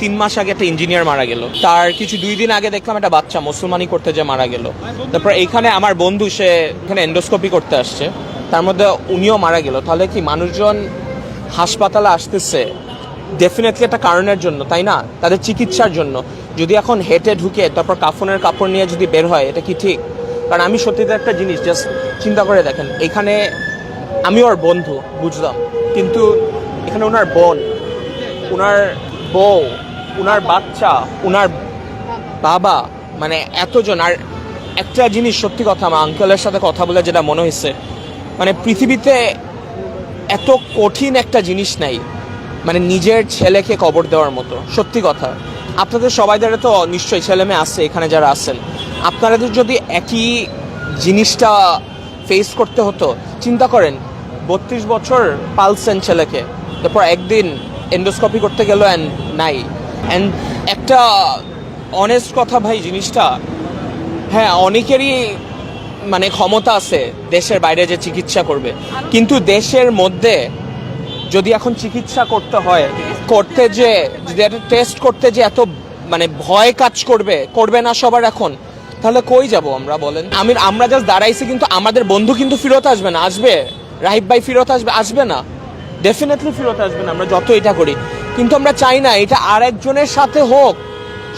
3 মাস আগে একটা ইঞ্জিনিয়ার মারা গেল, তার কিছু 2 দিন আগে দেখলাম একটা বাচ্চা মুসলমানি করতে যে মারা গেল। তারপর এখানে আমার বন্ধু সে এখানে এন্ডোস্কোপি করতে আসছে, তার মধ্যে উনিও মারা গেল। তাহলে কি মানুষজন হাসপাতালে আসতেছে ডেফিনেটলি একটা কারণের জন্য, তাই না? তাদের চিকিৎসার জন্য। যদি এখন হেঁটে ঢুকে তারপর কাফনের কাপড় নিয়ে যদি বের হয়, এটা কি ঠিক? কারণ আমি সত্যিতে একটা জিনিস জাস্ট চিন্তা করে দেখেন, এখানে আমি ওর বন্ধু বুঝলাম, কিন্তু এখানে ওনার বোন, ওনার বউ, উনার বাচ্চা, উনার বাবা, মানে এতজন। আর একটা জিনিস সত্যি কথা, আমার আঙ্কেলের সাথে কথা বলে যেটা মনে হয়েছে, মানে পৃথিবীতে এত কঠিন একটা জিনিস নাই মানে নিজের ছেলেকে কবর দেওয়ার মতো। সত্যি কথা, আপনাদের সবাইদের তো নিশ্চয়ই ছেলে মেয়ে আছে এখানে যারা আছেন, আপনাদের যদি একই জিনিসটা ফেস করতে হতো, চিন্তা করেন 32 বছর পালছেন ছেলেকে, তারপর একদিন এন্ডোস্কোপি করতে গেল অ্যান্ড নাই। অ্যান্ড একটা অনেস্ট কথা ভাই, জিনিসটা হ্যাঁ অনেকেরই মানে ক্ষমতা আছে দেশের বাইরে যে চিকিৎসা করবে, কিন্তু দেশের মধ্যে যদি এখন চিকিৎসা করতে হয়, করতে যে যদি একটা টেস্ট করতে যে এত মানে ভয় কাজ করবে না সবার এখন, তাহলে কই যাব আমরা বলেন? আমরা জাস্ট দাঁড়াইছি, কিন্তু আমাদের বন্ধু কিন্তু ফেরত আসবে না। আসবে রাহিব ভাই, ফেরত আসবে না, ডেফিনেটলি ফেরত আসবে না আমরা যত এটা করি। কিন্তু আমরা চাই না এটা আরেকজনের সাথে হোক।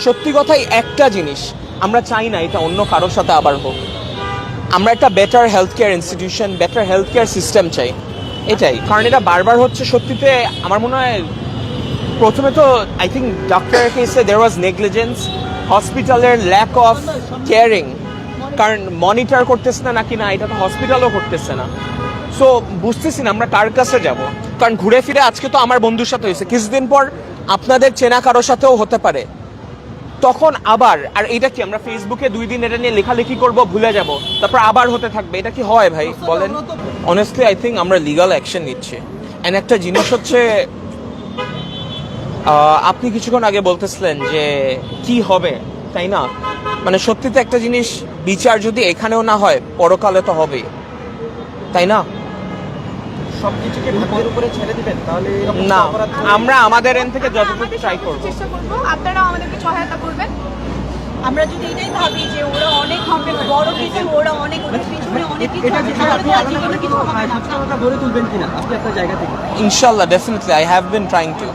সত্যি কথাই একটা জিনিস, আমরা চাই না এটা অন্য কারোর সাথে আবার হোক। আমরা একটা better health care institution, better health care system চাই, এটাই। কারণ এটা বারবার হচ্ছে সত্যিতে আমার মনে হয় প্রথমে তো আই থিঙ্ক ডক্টরের কেসে দেয়ার ওয়াজ নেগলিজেন্স, হসপিটালের ল্যাক অফ কেয়ারিং, কারণ মনিটর করতেছে না নাকি না, এটা তো হসপিটালও করতেছে না। সো বুঝতেছি না আমরা কার কাছে যাব। কারণ ঘুরে ফিরে আজকে তো আমার বন্ধুর সাথে হয়েছে, কিছুদিন পর আপনাদের চেনা কারোর সাথেও হতে পারে, তখন আবার। আর এটা কি আমরা ফেসবুকে 2 দিন এটা নিয়ে লেখালেখি করব, ভুলে যাব, তারপর আবার হতে থাকবে? এটা কি হয় ভাই বলেন? অনেস্টলি আই থিঙ্ক আমরা লিগাল অ্যাকশন নিচ্ছি। অ্যান্ড একটা জিনিস হচ্ছে, আপনি কিছুক্ষণ আগে বলতেছিলেন যে কি হবে, তাই না? মানে সত্যিতে একটা জিনিস, বিচার যদি এখানেও না হয় পরকালে তো হবে, তাই না? সবকিছুকে ভাগ্যের উপরে ছেড়ে দিবেন তাহলে না, আমরা আমাদের এন্ড থেকে যতটুকু ট্রাই করব, চেষ্টা করব, আপনারাও আমাদেরকে সহায়তা করবেন। আমরা যদি এটাই ভাবি যে ওরা অনেক হবে, বড় কিছু, ওরা অনেক ওদের পিছনে অনেক কিছু আছে, তাহলে তো জীবনে কিছু হবে না। সচেতনতা গড়ে তুলবেন কিনা আপনি আপনার জায়গা থেকে? ইনশাআল্লাহ, definitely I have been trying to.